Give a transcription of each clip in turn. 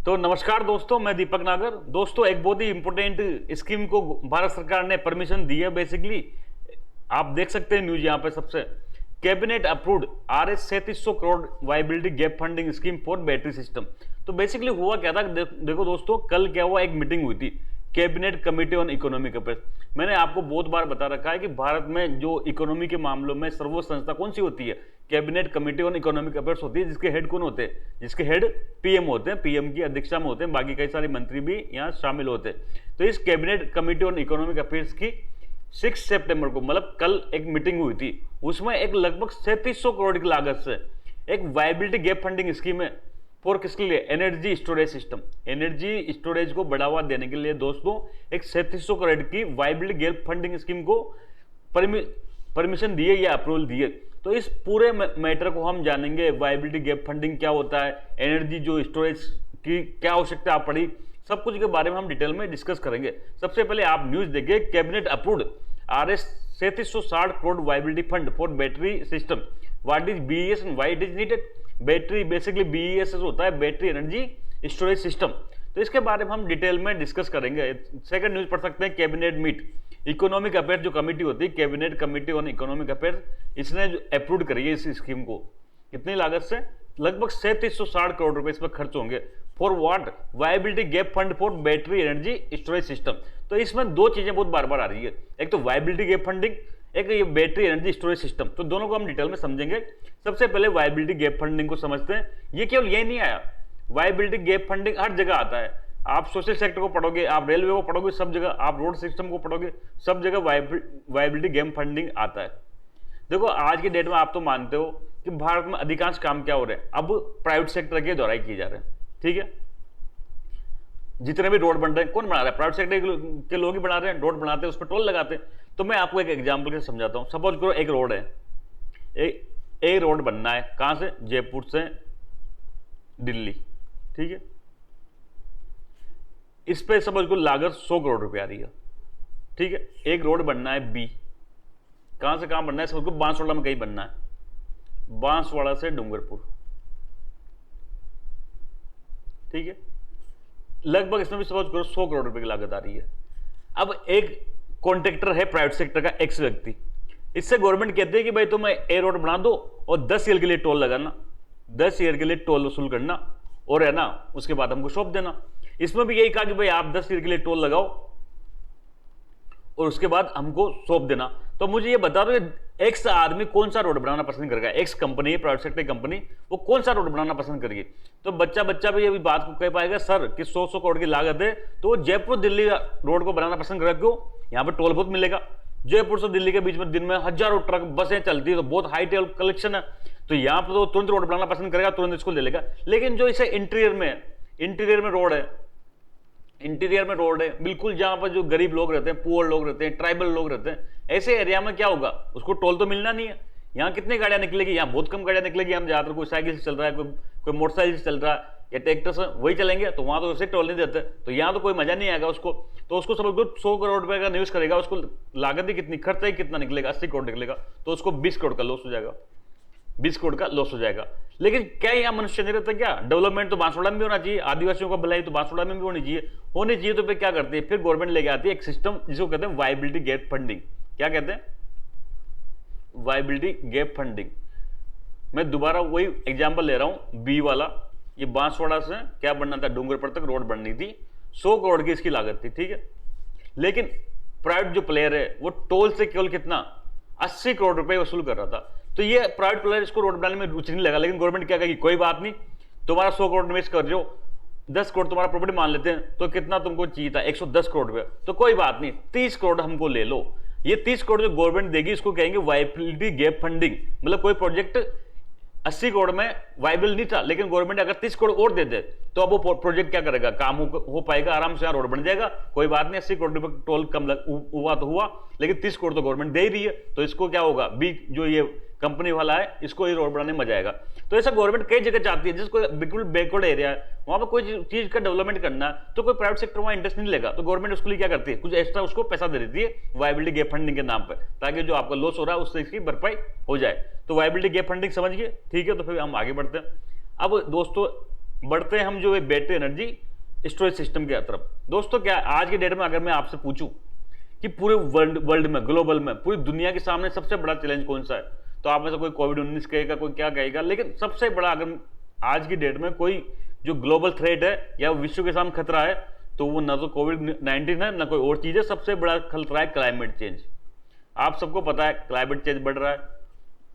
तो नमस्कार दोस्तों, मैं दीपक नागर। दोस्तों, एक बहुत ही इंपॉर्टेंट स्कीम को भारत सरकार ने परमिशन दी है। बेसिकली आप देख सकते हैं न्यूज यहाँ पे सबसे cabinet approved RS 3700 crore viability gap funding scheme for battery system. तो बेसिकली हुआ क्या था, देखो दोस्तों, कल क्या हुआ, एक मीटिंग हुई थी cabinet committee on economic affairs. मैंने आपको बहुत बार बता रखा है कि भारत में जो इकोनॉमी के मामलों में सर्वोच्च संस्था कौन सी होती है, cabinet committee on economic affairs होती है, जिसके हेड कौन होते हैं, जिसके हेड पीएम होते हैं, पीएम की अध्यक्षता में होते हैं, बाकी कई सारे मंत्री भी यहाँ शामिल होते हैं। तो इस cabinet committee on economic affairs की 6 सितंबर को, मतलब कल एक मीटिंग हुई थी, उसमें एक लगभग 3700 करोड़ की लागत से एक वायबिलिटी गैप फंडिंग स्कीम है फॉर किसके लिए, energy storage system. Energy storage को बढ़ावा देने के लिए दोस्तों एक 3700 करोड़ की वायबिलिटी गैप फंडिंग स्कीम को परमिशन दिए या अप्रूवल दिए। तो इस पूरे मैटर को हम जानेंगे, वायबिलिटी गैप फंडिंग क्या होता है, एनर्जी जो स्टोरेज की क्या आवश्यकता पड़ी, सब कुछ के बारे में हम डिटेल में डिस्कस करेंगे। सबसे पहले आप न्यूज देखिए, cabinet approved RS 3760 crore viability fund for battery system. What is BES and why it is needed. Battery basically BES होता है बैटरी एनर्जी स्टोरेज सिस्टम। तो इसके बारे में हम डिटेल में डिस्कस करेंगे। सेकंड न्यूज पढ़ सकते हैं, कैबिनेट मीट इकोनॉमिक अफेयर जो कमेटी होती है, cabinet committee on economic affair, इसने जो अप्रूव करी है इस स्कीम को, कितनी लागत से, लगभग 3760 करोड़ रुपए इसमें खर्च होंगे। For what, viability gap fund for battery energy storage system. तो इसमें दो चीजें बहुत बार बार आ रही है, एक तो वायबिलिटी गैप फंडिंग, एक ये बैटरी एनर्जी स्टोरेज सिस्टम। तो दोनों को हम डिटेल में समझेंगे। सबसे पहले वायबिलिटी गैप फंडिंग को समझते हैं। ये केवल यही नहीं आया, वायबिलिटी गैप फंडिंग हर जगह आता है। आप सोशल सेक्टर को पढ़ोगे, आप रेलवे को पढ़ोगे, सब जगह आप रोड सिस्टम को पढ़ोगे, सब जगह वायबिलिटी गैप फंडिंग आता है। देखो आज की डेट में आप तो मानते हो कि भारत में अधिकांश काम क्या हो रहे हैं, अब प्राइवेट सेक्टर के द्वारा ही किए जा रहे हैं। ठीक है, जितने भी रोड बन रहे हैं कौन बना रहा है, प्राइवेट सेक्टर के लोग ही बना रहे हैं। रोड बनाते हैं, उस पर टोल लगाते हैं। तो मैं आपको एक एग्जांपल से समझाता हूं। सपोज करो एक रोड है, एक रोड बनना है, कहां से, जयपुर से दिल्ली। ठीक है, इस पे सपोज करो लागत 100 करोड़ रुपए आ रही है। ठीक है, एक रोड बनना है बी, कहां से कहां बनना है, सपोज करो बांसवाड़ा में कहीं बनना है, बांसवाड़ा से डूंगरपुर। ठीक है, लगभग इसमें भी सपोज करो 100 करोड़ रुपए की लागत आ रही है। अब एक कॉन्ट्रैक्टर है प्राइवेट सेक्टर का, एक्स व्यक्ति, इससे गवर्नमेंट कहते हैं कि भाई तुम ए रोड बना दो और 10 ईयर के लिए टोल लगाना, 10 ईयर के लिए टोल वसूल करना, और है ना उसके बाद हमको सौंप देना। इसमें भी यही कहा कि भाई आप 10 ईयर के लिए टोल लगाओ और उसके बाद हमको सौंप देना। तो मुझे ये बता दो, एक्स आदमी कौन सा रोड बनाना पसंद करेगा, x company, private sector company, वो कौन सा रोड बनाना पसंद करेगी। तो बच्चा भी ये बात को कह पाएगा सर कि 100 करोड़ की लागत है, तो वो जयपुर दिल्ली रोड को बनाना पसंद करेगा। क्यों, यहाँ पे टोल बहुत मिलेगा। जयपुर से दिल्ली के बीच में दिन में हजारों ट्रक बसें चलती है, तो बहुत हाई टेल कलेक्शन है, तो यहाँ पर तो तुरंत रोड बनाना पसंद करेगा, तुरंत इसको ले लेगा। लेकिन जो इसे इंटीरियर में रोड है, इंटीरियर में रोड है, बिल्कुल जहां पर जो गरीब लोग रहते हैं, पुअर लोग रहते हैं, ट्राइबल लोग रहते हैं, ऐसे एरिया में क्या होगा, उसको टोल तो मिलना नहीं है। यहाँ कितनी गाड़ियां निकलेगी, यहाँ बहुत कम गाड़ियां निकलेगी। यहाँ ज्यादातर कोई साइकिल से चल रहा है, कोई मोटरसाइकिल से चल रहा है, या ट्रैक्टर से वही चलेंगे, तो वहां तो उसे टोल नहीं देते। तो यहाँ तो कोई मजा नहीं आएगा उसको। तो उसको समझ लो 100 करोड़ रुपए का निवेश करेगा, उसको लागत ही कितनी, खर्चा ही कितना निकलेगा, 80 करोड़ निकलेगा, तो उसको 20 करोड़ का लॉस हो जाएगा, 20 करोड़ का लॉस हो जाएगा। लेकिन क्या यहाँ मनुष्य नहीं रहता क्या, डेवलपमेंट तो बांसवाड़ा में भी होना चाहिए, आदिवासियों का भलाई तो बांसवाड़ा में भी होनी चाहिए। तो फिर क्या करती है, फिर गवर्नमेंट लेके आती है एक सिस्टम जिसको कहते हैं वायबिलिटी गैप फंडिंग। क्या कहते हैं, वायबिलिटी गैप फंडिंग। मैं दोबारा वही एग्जांपल ले रहा हूं, बी वाला। ये बांसवाड़ा से क्या बनना था, डूंगरपुर तक रोड बननी थी, 100 करोड़ की इसकी लागत थी। ठीक है, लेकिन प्राइवेट जो प्लेयर है वो टोल से केवल कितना, 80 करोड़ रुपए वसूल कर रहा था। तो ये प्राइवेट प्लेयर इसको रोड बनाने में रुचि नहीं लगा। लेकिन गवर्नमेंट क्या कहेगी, कोई बात नहीं, तुम्हारा 100 करोड़ निवेश कर रहे हो, 10 करोड़ तुम्हारा प्रॉपर्टी मान लेते हैं, तो कितना तुमको चाहिए था, 110 करोड़ रुपए, तो कोई बात नहीं, 30 करोड़ हमको ले लो। ये 30 करोड़ जो गवर्नमेंट देगी इसको कहेंगे वायबिलिटी गैप फंडिंग। मतलब कोई प्रोजेक्ट 80 करोड़ में वायबल नहीं था, लेकिन गवर्नमेंट अगर 30 करोड़ और दे दे तो अब वो प्रोजेक्ट क्या करेगा, काम हो पाएगा, आराम से यहाँ रोड बन जाएगा। कोई बात नहीं, 80 करोड़ रुपए टोल कम हुआ तो हुआ, लेकिन 30 करोड़ तो गवर्नमेंट दे ही रही है, तो इसको क्या होगा, बी जो ये कंपनी वाला है, इसको ये रोड बनाने में मजा आएगा। तो ऐसा गवर्नमेंट कई जगह चाहती है, जिसको बिल्कुल बैकवर्ड एरिया है, वहां पर कोई चीज का डेवलपमेंट करना है, तो कोई प्राइवेट सेक्टर वहां इंटरेस्ट नहीं लेगा, तो गवर्नमेंट उसके लिए क्या करती है, कुछ एक्स्ट्रा उसको पैसा दे देती है वायबिलिटी गैप फंडिंग के नाम पर, ताकि जो आपका लॉस हो रहा है उससे इसकी भरपाई हो जाए। तो वायबिलिटी गैप फंडिंग समझ गए, ठीक है। तो फिर हम आगे बढ़ते हैं। अब दोस्तों बढ़ते हैं हम जो है बैटरी एनर्जी स्टोरेज सिस्टम की तरफ। दोस्तों क्या आज के डेट में अगर मैं आपसे पूछूं कि पूरे वर्ल्ड में, ग्लोबल में, पूरी दुनिया के सामने सबसे बड़ा चैलेंज कौन सा है, तो आप में से कोई कोविड-19 कहेगा, कोई क्या कहेगा, लेकिन सबसे बड़ा अगर आज की डेट में कोई जो ग्लोबल थ्रेट है या विश्व के सामने खतरा है, तो वो ना तो कोविड-19 है ना कोई और चीज है। सबसे बड़ा खतरा है क्लाइमेट चेंज। आप सबको पता है क्लाइमेट चेंज बढ़ रहा है,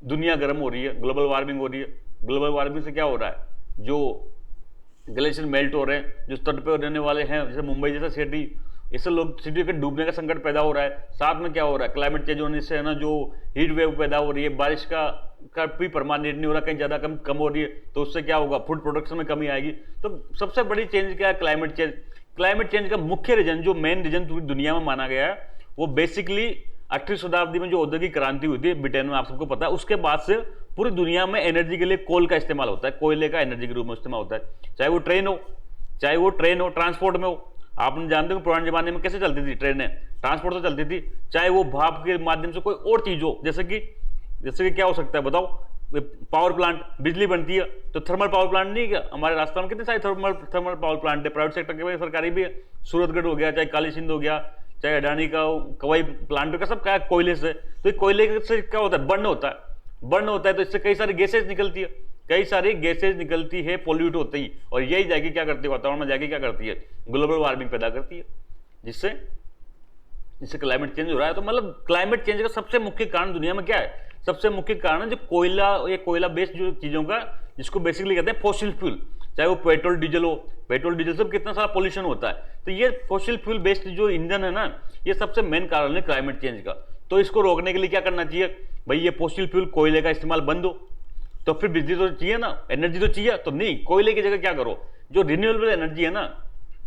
दुनिया गर्म हो रही है, ग्लोबल वार्मिंग हो रही है। ग्लोबल वार्मिंग से क्या हो रहा है, जो ग्लेशियर मेल्ट हो रहे हैं, जो तट पे रहने वाले हैं, जैसे मुंबई जैसा सिटी, इससे लोग सिटी के डूबने का संकट पैदा हो रहा है। साथ में क्या हो रहा है, क्लाइमेट चेंज होने से है ना जो हीट वेव पैदा हो रही है, बारिश का भी परमानेंट नहीं हो रहा, कहीं ज्यादा कम हो रही है, तो उससे क्या होगा, फूड प्रोडक्शन में कमी आएगी। तो सबसे बड़ी चेंज क्या है, क्लाइमेट चेंज। क्लाइमेट चेंज का मुख्य रीजन, जो मेन रीजन पूरी दुनिया में माना गया है, वो बेसिकली 18वीं शताब्दी में जो औद्योगिक क्रांति हुई थी ब्रिटेन में, आप सबको पता है, उसके बाद से पूरी दुनिया में एनर्जी के लिए कोल का इस्तेमाल होता है, कोयले का एनर्जी के रूप में इस्तेमाल होता है। चाहे वो ट्रेन हो, ट्रांसपोर्ट में हो। आपने जानते हो पुराने जमाने में कैसे चलती थी ट्रेनें, ट्रांसपोर्ट तो चलती थी। चाहे वो भाप के माध्यम से कोई और चीज हो, जैसे कि क्या हो सकता है बताओ, पावर प्लांट, बिजली बनती है तो थर्मल पावर प्लांट नहीं है क्या? हमारे राजस्थान में कितने सारे थर्मल पावर प्लांट है, प्राइवेट सेक्टर के, सरकारी भी है। सूरतगढ़ हो गया, चाहे काली सिंध हो गया, चाहे अडानी का कवई प्लांट का, सब क्या कोयले से। तो कोयले से क्या होता है, बर्न होता है, तो इससे कई सारी गैसेज निकलती है, पोल्यूट होती है, और यही जाके क्या करती है, वातावरण में जाके क्या करती है, ग्लोबल वार्मिंग पैदा करती है, जिससे क्लाइमेट चेंज हो रहा है। तो मतलब क्लाइमेट चेंज का सबसे मुख्य कारण दुनिया में क्या है, सबसे मुख्य कारण जो कोयला बेस्ड जो चीजों का, जिसको बेसिकली कहते हैं फॉसिल फ्यूल, चाहे वो पेट्रोल डीजल से कितना सारा पोल्यूशन होता है। तो ये फॉसिल फ्यूल बेस्ड जो इंजन है ना, ये सबसे मेन कारण है क्लाइमेट चेंज का। तो इसको रोकने के लिए क्या करना चाहिए भाई, ये फॉसिल फ्यूल कोयले का इस्तेमाल बंद हो, तो फिर बिजली तो चाहिए ना, एनर्जी तो चाहिए, तो नहीं, कोयले की जगह क्या करो, जो रिन्यूएबल एनर्जी है ना,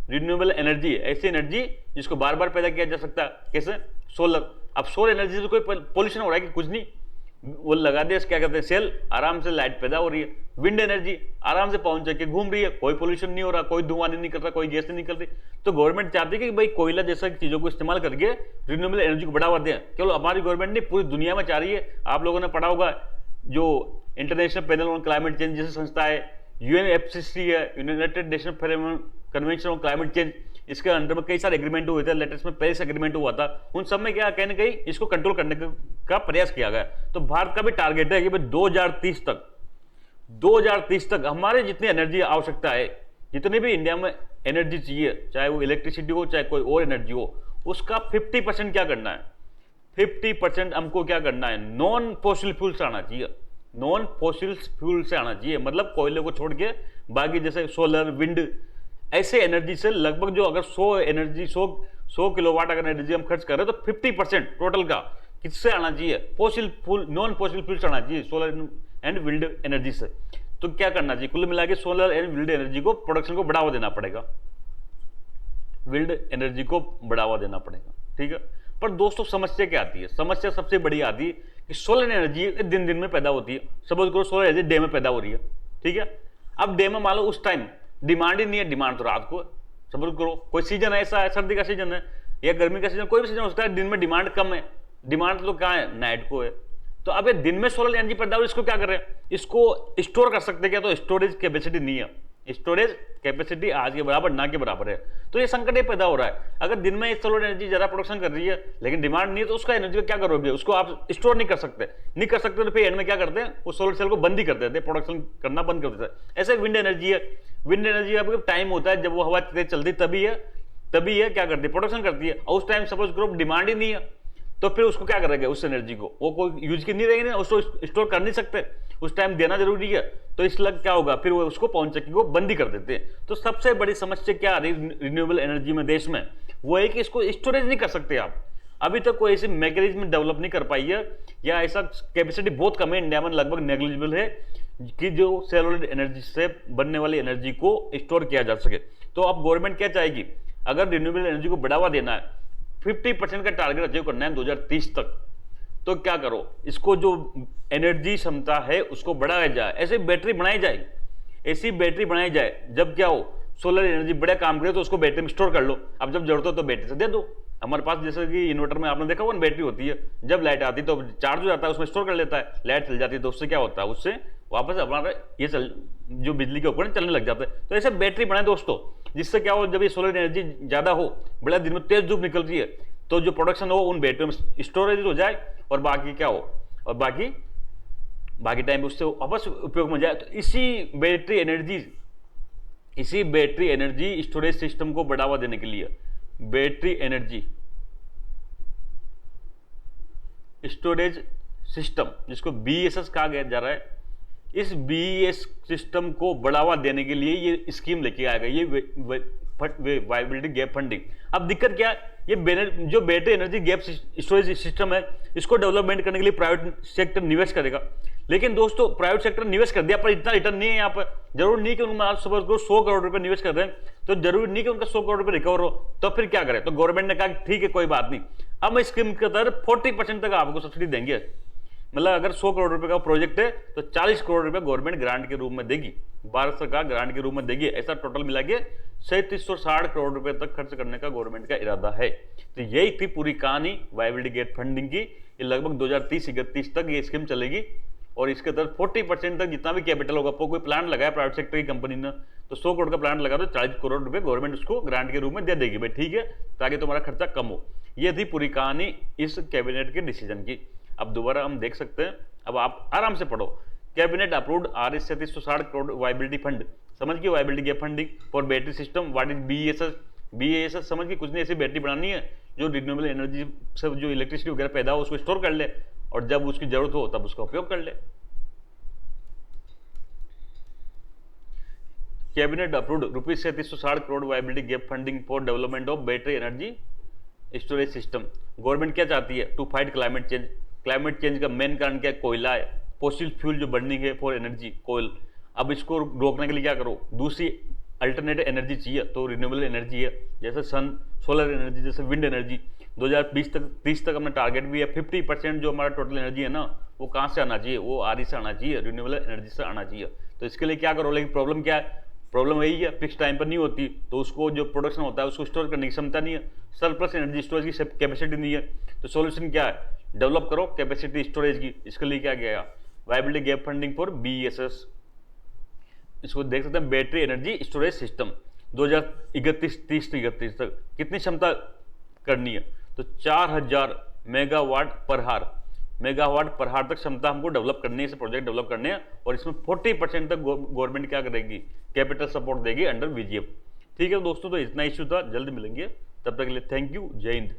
रिन्यूएबल एनर्जी, ऐसी एनर्जी जिसको बार बार पैदा किया जा सकता है, कैसे, सोलर। अब सोलर एनर्जी से कोई पोल्यूशन हो रहा है कि कुछ नहीं, वो लगा दिया, क्या कहते हैं, सेल, आराम से लाइट पैदा हो रही है। विंड एनर्जी आराम से पहुंच जाके घूम रही है, कोई पोल्यूशन नहीं हो रहा, कोई धुआं नहीं निकल रहा, कोई गैस नहीं निकल रही। तो गवर्नमेंट चाहती है कि भाई कोयला जैसा चीजों को इस्तेमाल करके रिन्यूएबल एनर्जी को बढ़ावा दें। केवल हमारी गवर्नमेंट नहीं, पूरी दुनिया में चाह रही है। आप लोगों ने पढ़ा होगा जो international panel on climate change जैसी संस्था है, यूएनएफसीसी है, United nation convention on climate change, इसके अंडर में कई सारे एग्रीमेंट हुए थे। लेटेस्ट में पेरिस एग्रीमेंट हुआ था, उन सब में क्या कहीं ना कहीं इसको कंट्रोल करने का प्रयास किया गया। तो भारत का भी टारगेट है कि भाई 2030 तक हमारे जितनी एनर्जी आवश्यकता है, जितनी भी इंडिया में एनर्जी चाहिए, चाहे वो इलेक्ट्रिसिटी हो चाहे कोई और एनर्जी हो, उसका 50% क्या करना है, 50% हमको क्या करना है, नॉन फॉसिल फ्यूल से आना चाहिए। नॉन फॉसिल फ्यूल से आना चाहिए मतलब कोयले को छोड़ के बाकी जैसे सोलर, विंड, ऐसे एनर्जी से लगभग जो अगर 100 किलोवाट अगर एनर्जी हम खर्च कर रहे हैं तो 50% टोटल का किससे आना चाहिए, fossil fuel, non fossil fuel से आना चाहिए, सोलर एंड विंड एनर्जी से। तो क्या करना चाहिए, कुल मिला के सोलर एंड विंड एनर्जी को प्रोडक्शन को बढ़ावा देना पड़ेगा, विंड एनर्जी को बढ़ावा देना पड़ेगा, ठीक है। पर दोस्तों समस्या क्या आती है, समस्या सबसे बड़ी आती है कि सोलर एनर्जी दिन दिन में पैदा होती है। सपोज करो सोलर एनर्जी डे में पैदा हो रही है, ठीक है। अब डे में मान लो उस टाइम डिमांड ही नहीं है, डिमांड तो रात को है। सपोज करो कोई सीजन ऐसा है, सर्दी का सीजन है या गर्मी का सीजन, कोई भी सीजन हो सकता है, दिन में डिमांड कम है, डिमांड तो कहाँ है, नाइट को है। तो अब ये दिन में सोलर एनर्जी पैदा हो, इसको क्या कर रहे हैं, इसको स्टोर कर सकते हैं क्या, तो स्टोरेज कैपेसिटी नहीं है, स्टोरेज कैपेसिटी आज के बराबर ना के बराबर है। तो ये संकट ये पैदा हो रहा है। अगर दिन में सोलर एनर्जी ज्यादा प्रोडक्शन कर रही है लेकिन डिमांड नहीं है, तो उसका एनर्जी का क्या करोगे, उसको आप स्टोर नहीं कर सकते, तो फिर एंड में क्या करते हैं, वो सोलर सेल को बंद ही कर देते हैं, प्रोडक्शन करना बंद कर देते हैं। ऐसे विंड एनर्जी है, विंड एनर्जी अब टाइम होता है जब वो हवा तेज चलती तभी है क्या करती है, प्रोडक्शन करती है। और उस टाइम सपोज करो डिमांड ही नहीं है, तो फिर उसको क्या करेंगे, उस एनर्जी को वो कोई यूज की नहीं रहेगी, उसको स्टोर कर नहीं सकते, उस टाइम देना जरूरी है। तो इस लग क्या होगा, फिर वो उसको पहुंच सके वो बंद ही कर देते हैं। तो सबसे बड़ी समस्या क्या आ रही रिन्यूएबल एनर्जी में देश में, वो है कि इसको स्टोरेज नहीं कर सकते आप। अभी तक कोई ऐसी मैकेनिज्म डेवलप नहीं कर पाई है, या ऐसा कैपेसिटी बहुत कम है इंडिया में, लगभग नेग्लिजिबल है, कि जो सोलर एनर्जी से बनने वाली एनर्जी को स्टोर किया जा सके। तो अब गवर्नमेंट क्या चाहेगी, अगर रिन्यूएबल एनर्जी को बढ़ावा देना है, 50% का टारगेट अचीव करना है 2030 तक, तो क्या करो, इसको जो एनर्जी क्षमता है उसको बढ़ाया जाए, ऐसे बैटरी बनाई जाए, ऐसी बैटरी बनाई जाए जब क्या हो, सोलर एनर्जी बड़ा काम करे तो उसको बैटरी में स्टोर कर लो, अब जब जरूरत हो तो बैटरी से दे दो। हमारे पास जैसे कि इन्वर्टर में आपने देखा वो बैटरी होती है, जब लाइट आती है तो चार्ज हो जाता है, उसमें स्टोर कर लेता है, लाइट चल जाती है तो उससे क्या होता है, उससे वापस हमारा ये जो बिजली के उपकरण चलने लग जाते हैं। तो ऐसे बैटरी बनाए दोस्तों, जिससे क्या हो, जब ये सोलर एनर्जी ज़्यादा हो, बड़ा दिन में तेज धूप निकल रही है, तो जो प्रोडक्शन हो उन बैटरियों में स्टोरेज हो जाए, और बाकी क्या हो, और बाकी टाइम उससे वापस उपयोग में जाए। तो इसी बैटरी एनर्जी स्टोरेज सिस्टम को बढ़ावा देने के लिए बैटरी एनर्जी स्टोरेज सिस्टम, जिसको BESS कहा गया जा रहा है, इस BESS सिस्टम को बढ़ावा देने के लिए ये स्कीम लेके आएगा, ये वायबिलिटी गैप फंडिंग। अब दिक्कत क्या है, ये जो battery energy gap storage system है, इसको डेवलपमेंट करने के लिए प्राइवेट सेक्टर निवेश करेगा। लेकिन दोस्तों प्राइवेट सेक्टर निवेश कर दिया, पर इतना रिटर्न नहीं है यहाँ पर। जरूर नहीं कि उनमें आज सपोज करो 100 करोड़ रुपए निवेश कर रहे हैं, तो जरूरी नहीं कि उनका 100 करोड़ रुपए रिकवर हो, तो फिर क्या करें। तो गवर्नमेंट ने कहा ठीक है कोई बात नहीं, अब मैं स्कीम के तहत 40% तक आपको सब्सिडी देंगे। मतलब अगर 100 करोड़ रुपए का प्रोजेक्ट है तो 40 करोड़ रुपए गवर्नमेंट ग्रांट के रूप में देगी, भारत सरकार ग्रांट के रूप में देगी। ऐसा टोटल मिला के 3760 करोड़ रुपए तक खर्च करने का गवर्नमेंट का इरादा है। तो यही थी पूरी कहानी वायबिलिटी गेट फंडिंग की। ये लगभग 2030-31 तक ये स्कीम चलेगी, और इसके तहत 40% तक जितना भी कैपिटल होगा, आपको कोई प्लान लगाया प्राइवेट सेक्टर की कंपनी ने, तो 100 करोड़ का प्लान लगा तो 40 करोड़ रुपए गवर्नमेंट उसको ग्रांट के रूप में दे देगी, भाई ठीक है, ताकि तुम्हारा खर्चा कम हो। ये थी पूरी कहानी इस कैबिनेट के डिसीजन की। अब दोबारा हम देख सकते हैं, अब आप आराम से पढ़ो। Cabinet approved RS 3760 crore viability fund. समझ गए viability gap funding for battery system. What is BESS समझ के, कुछ नहीं, ऐसी बैटरी बनानी है जो रिन्यूएबल एनर्जी से जो इलेक्ट्रिसिटी वगैरह पैदा हो उसको स्टोर कर ले, और जब उसकी जरूरत हो तब उसका उपयोग कर ले। Cabinet approved ₹3760 crore viability gap funding for development of battery energy storage system. Government क्या चाहती है, to fight climate change. Climate change का मेन कारण क्या है, कोयला है, फोसिल फ्यूल जो बर्निंग है फॉर एनर्जी कोयल। अब इसको रोकने के लिए क्या करो, दूसरी अल्टरनेटिव एनर्जी चाहिए, तो रिन्यूएबल एनर्जी है, जैसे सन, सोलर एनर्जी, जैसे विंड एनर्जी। 2020-30 तक अपना टारगेट भी है। 50% जो हमारा टोटल एनर्जी है ना, वो कहाँ से आना चाहिए, वो RE से आना चाहिए, रिन्यूएबल एनर्जी से आना चाहिए। तो इसके लिए क्या करो, लेकिन प्रॉब्लम क्या है, प्रॉब्लम यही है, फिक्स टाइम पर नहीं होती, तो उसको जो प्रोडक्शन होता है उसको स्टोर करने की क्षमता नहीं है, सरप्लस एनर्जी स्टोरेज की कैपेसिटी नहीं है। तो सॉल्यूशन क्या है, डेवलप करो कैपेसिटी स्टोरेज की। इसके लिए क्या गया, viability gap funding for BESS। इसको देख सकते हैं, बैटरी एनर्जी स्टोरेज सिस्टम 2031-30 तक कितनी क्षमता करनी है, तो 4000 मेगावाट पर हार तक क्षमता हमको डेवलप करनी है, इसे प्रोजेक्ट डेवलप करने हैं। और इसमें 40% तक गवर्नमेंट क्या करेगी, कैपिटल सपोर्ट देगी अंडर VGF। ठीक है दोस्तों, तो इतना इश्यू था, जल्द मिलेंगे, तब तक के लिए थैंक यू, जय हिंद।